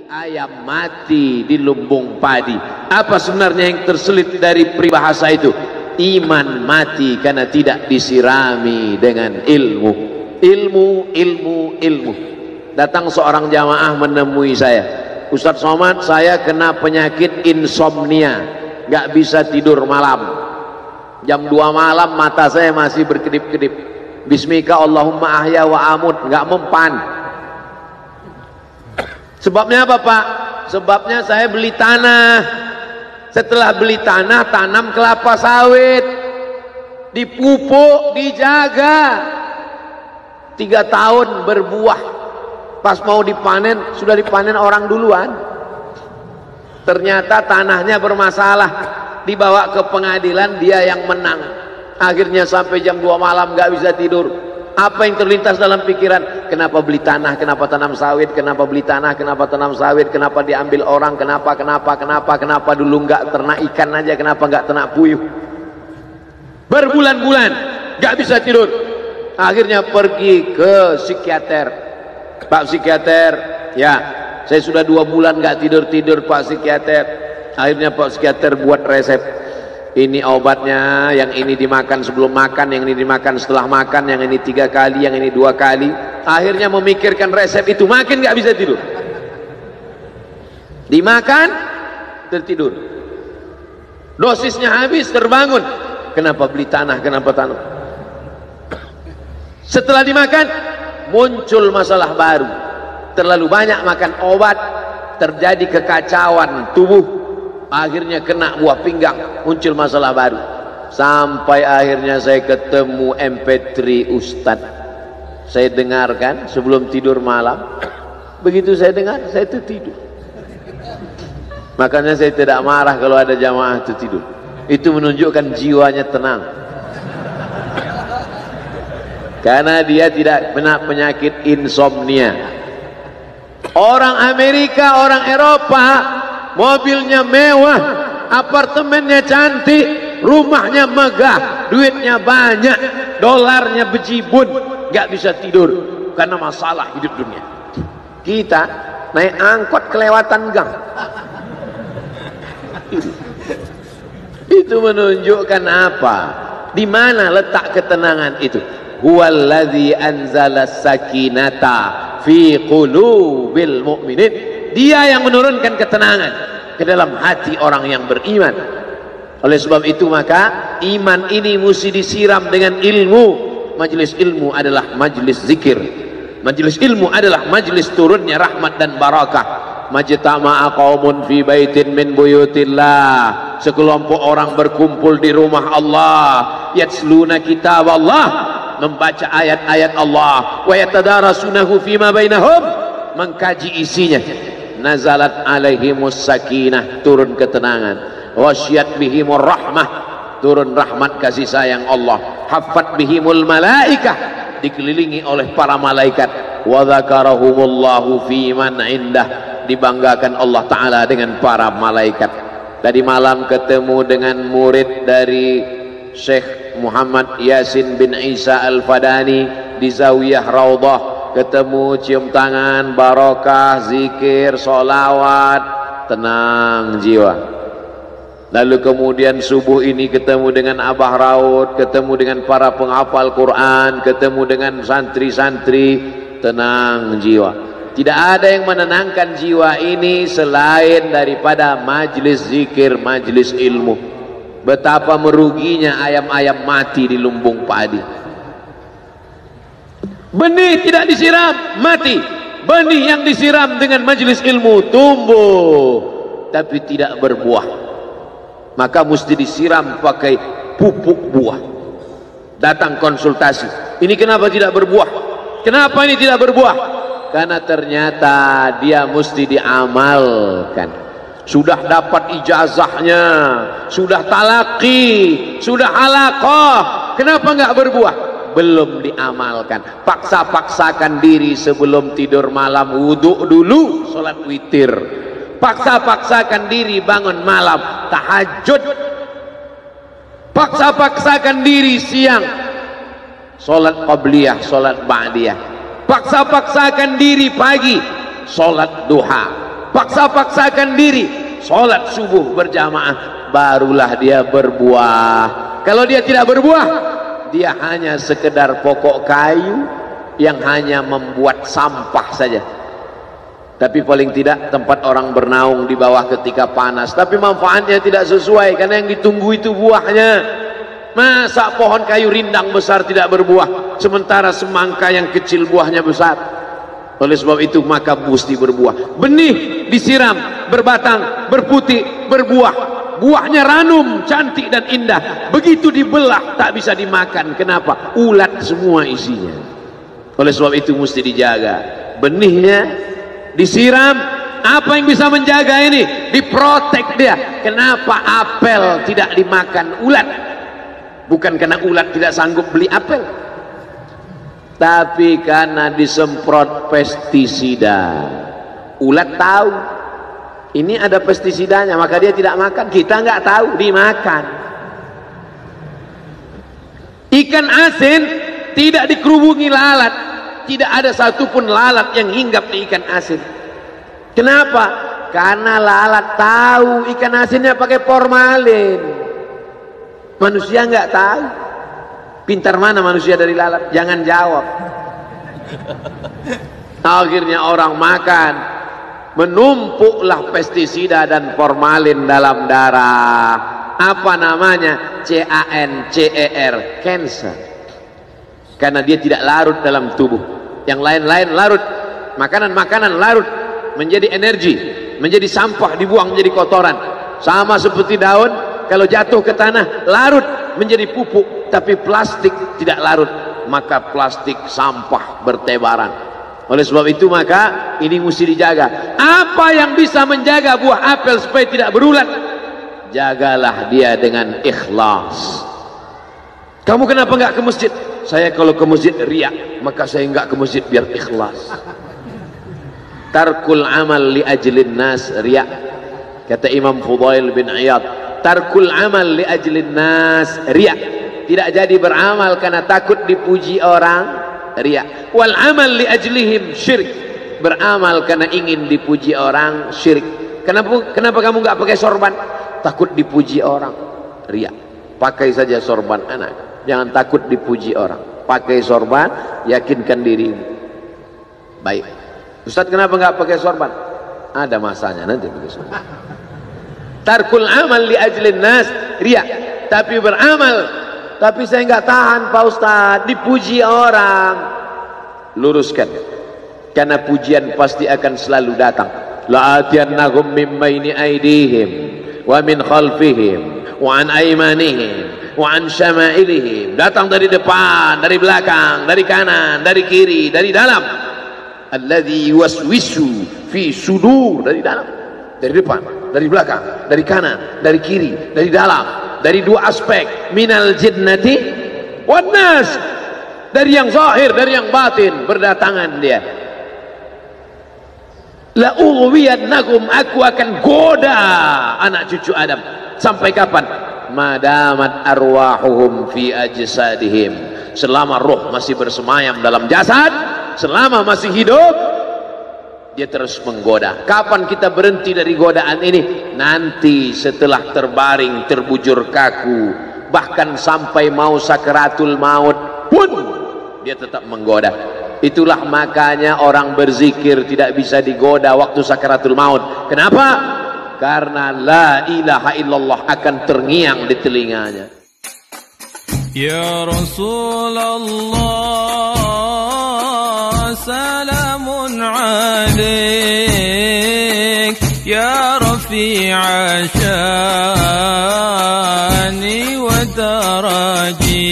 ayam mati di lumbung padi. Apa sebenarnya yang terselit dari peribahasa itu? Iman mati karena tidak disirami dengan ilmu. Ilmu. Datang seorang jamaah menemui saya, Ustadz Somad, saya kena penyakit insomnia, gak bisa tidur malam. Jam 2 malam mata saya masih berkedip-kedip. Bismika Allahumma ahya wa amut, gak mempan. Sebabnya apa Pak? Sebabnya saya beli tanah. Setelah beli tanah, tanam kelapa sawit, dipupuk, dijaga, 3 tahun berbuah. Pas mau dipanen, sudah dipanen orang duluan. Ternyata tanahnya bermasalah, dibawa ke pengadilan, dia yang menang. Akhirnya sampai jam 2 malam gak bisa tidur. Apa yang terlintas dalam pikiran? Kenapa beli tanah, kenapa tanam sawit, kenapa beli tanah, kenapa tanam sawit, kenapa diambil orang, kenapa dulu nggak ternak ikan aja, kenapa nggak ternak puyuh. Berbulan-bulan nggak bisa tidur. Akhirnya pergi ke psikiater. Pak psikiater, ya saya sudah 2 bulan nggak tidur Pak psikiater. Akhirnya Pak psikiater buat resep. Ini obatnya, yang ini dimakan sebelum makan, yang ini dimakan setelah makan, yang ini 3 kali, yang ini 2 kali. Akhirnya memikirkan resep itu, makin gak bisa tidur. Dimakan, tertidur. Dosisnya habis, terbangun. Kenapa beli tanah, kenapa tanam? Setelah dimakan, muncul masalah baru. Terlalu banyak makan obat, terjadi kekacauan tubuh. Akhirnya kena buah pinggang, muncul masalah baru. Sampai akhirnya saya ketemu MP3 Ustadz. Saya dengarkan sebelum tidur malam. Begitu saya dengar, saya tertidur. Makanya saya tidak marah kalau ada jamaah tertidur. Itu menunjukkan jiwanya tenang. Karena dia tidak kena penyakit insomnia. Orang Amerika, orang Eropa, mobilnya mewah, apartemennya cantik, rumahnya megah, duitnya banyak, dolarnya bejibun, gak bisa tidur karena masalah hidup dunia. Kita naik angkot kelewatan gang. Itu menunjukkan apa? Di mana letak ketenangan itu? Huwallazi anzala sakinata fi qulubil mu'minin. Dia yang menurunkan ketenangan ke dalam hati orang yang beriman. Oleh sebab itu maka iman ini mesti disiram dengan ilmu. Majelis ilmu adalah majelis zikir. Majelis ilmu adalah majelis turunnya rahmat dan barakah. Majtama'a qaumun fi baitin min buyutillah. Sekelompok orang berkumpul di rumah Allah, yatsluna kitab Allah, membaca ayat-ayat Allah, wa yatadarasunahu fima bainahum, mengkaji isinya. Nazalat alaihimus sakinah, turun ketenangan. Wasyat bihimur rahmah, turun rahmat kasih sayang Allah. Haffat bihimul malaikah, dikelilingi oleh para malaikat. Wa dzakarahumullahu fi man indah, dibanggakan Allah Ta'ala dengan para malaikat. Tadi malam ketemu dengan murid dari Syekh Muhammad Yasin bin Isa Al-Fadani di Zawiyah Raudhah. Ketemu, cium tangan, barokah, zikir, sholawat, tenang jiwa. Lalu kemudian subuh ini ketemu dengan Abah Raud, ketemu dengan para penghafal Quran, ketemu dengan santri-santri, tenang jiwa. Tidak ada yang menenangkan jiwa ini selain daripada majlis zikir, majlis ilmu. Betapa meruginya ayam-ayam mati di lumbung padi. Benih tidak disiram, mati. Benih yang disiram dengan majelis ilmu tumbuh, tapi tidak berbuah. Maka mesti disiram pakai pupuk buah. Datang konsultasi, ini kenapa tidak berbuah? Kenapa ini tidak berbuah? Karena ternyata dia mesti diamalkan. Sudah dapat ijazahnya, sudah talaqi, sudah halaqah, kenapa enggak berbuah? Belum diamalkan. Paksa-paksakan diri sebelum tidur malam, wudhu dulu, sholat witir. Paksa-paksakan diri bangun malam, tahajud. Paksa-paksakan diri siang, sholat qabliyah, sholat ba'diyah. Paksa-paksakan diri pagi, sholat duha. paksa-paksakan diri sholat subuh berjamaah, barulah dia berbuah. Kalau dia tidak berbuah, dia hanya sekedar pokok kayu yang hanya membuat sampah saja. Tapi paling tidak tempat orang bernaung di bawah ketika panas, tapi manfaatnya tidak sesuai karena yang ditunggu itu buahnya. Masa pohon kayu rindang besar tidak berbuah, sementara semangka yang kecil buahnya besar? Oleh sebab itu maka mesti berbuah. Benih disiram, berbatang, berputih, berbuah. Buahnya ranum, cantik dan indah. Begitu dibelah tak bisa dimakan. Kenapa? Ulat semua isinya. Oleh sebab itu mesti dijaga. Benihnya disiram. Apa yang bisa menjaga ini? Diprotek dia. Kenapa apel tidak dimakan ulat? Bukan karena ulat tidak sanggup beli apel, tapi karena disemprot pestisida. Ulat tahu ini ada pestisidanya, maka dia tidak makan. Kita nggak tahu, dimakan. Ikan asin tidak dikerubungi lalat, tidak ada satupun lalat yang hinggap di ikan asin. Kenapa? Karena lalat tahu ikan asinnya pakai formalin. Manusia nggak tahu. Pintar mana manusia dari lalat? Jangan jawab. Akhirnya orang makan, menumpuklah pestisida dan formalin dalam darah. Apa namanya? CANCER, cancer. Karena dia tidak larut dalam tubuh. Yang lain-lain larut. Makanan-makanan larut menjadi energi, menjadi sampah, dibuang menjadi kotoran. Sama seperti daun, kalau jatuh ke tanah larut menjadi pupuk, tapi plastik tidak larut, maka plastik sampah bertebaran. Oleh sebab itu maka ini mesti dijaga. Apa yang bisa menjaga buah apel supaya tidak berulat? Jagalah dia dengan ikhlas. Kamu kenapa enggak ke masjid? Saya kalau ke masjid riak, maka saya enggak ke masjid biar ikhlas. Tarkul amal li ajlin nas riak. Kata Imam Fudail bin Iyad, tarkul amal li ajlin nas riya. Tidak jadi beramal karena takut dipuji orang, riya. Wal amal li ajlihim syirik. Beramal karena ingin dipuji orang, syirik. Kenapa kamu enggak pakai sorban? Takut dipuji orang, riya. Pakai saja sorban anak, jangan takut dipuji orang. Pakai sorban, yakinkan dirimu. Baik. Ustaz, kenapa enggak pakai sorban? Ada masanya nanti pakai sorban. Tarkul amal li ajlin nas riya. Tapi beramal, tapi saya enggak tahan Pak Ustaz, dipuji orang. Luruskan, karena pujian pasti akan selalu datang. La'atiyannahum min baini aydihim wa min khalfihim wa an aymanihim wa an syama'ilihim. Datang dari depan, dari belakang, dari kanan, dari kiri, dari dalam. Alladzi yuwaswisu fi sudur, dari dalam, dari depan, dari belakang, dari kanan, dari kiri, dari dalam, dari dua aspek, minal jinnati wan nas, dari yang zahir, dari yang batin, berdatangan dia. La ughwiyannahum, aku akan goda anak cucu Adam. Sampai kapan? Madamat arwahuhum fi ajsadihim, selama roh masih bersemayam dalam jasad, selama masih hidup, dia terus menggoda. Kapan kita berhenti dari godaan ini? Nanti setelah terbaring, terbujur kaku, bahkan sampai mau sakaratul maut pun dia tetap menggoda. Itulah makanya orang berzikir tidak bisa digoda waktu sakaratul maut. Kenapa? Karena la ilaha illallah akan terngiang di telinganya. Ya Rasulullah, salamun alaik, ya rafi'a syani wa daraji.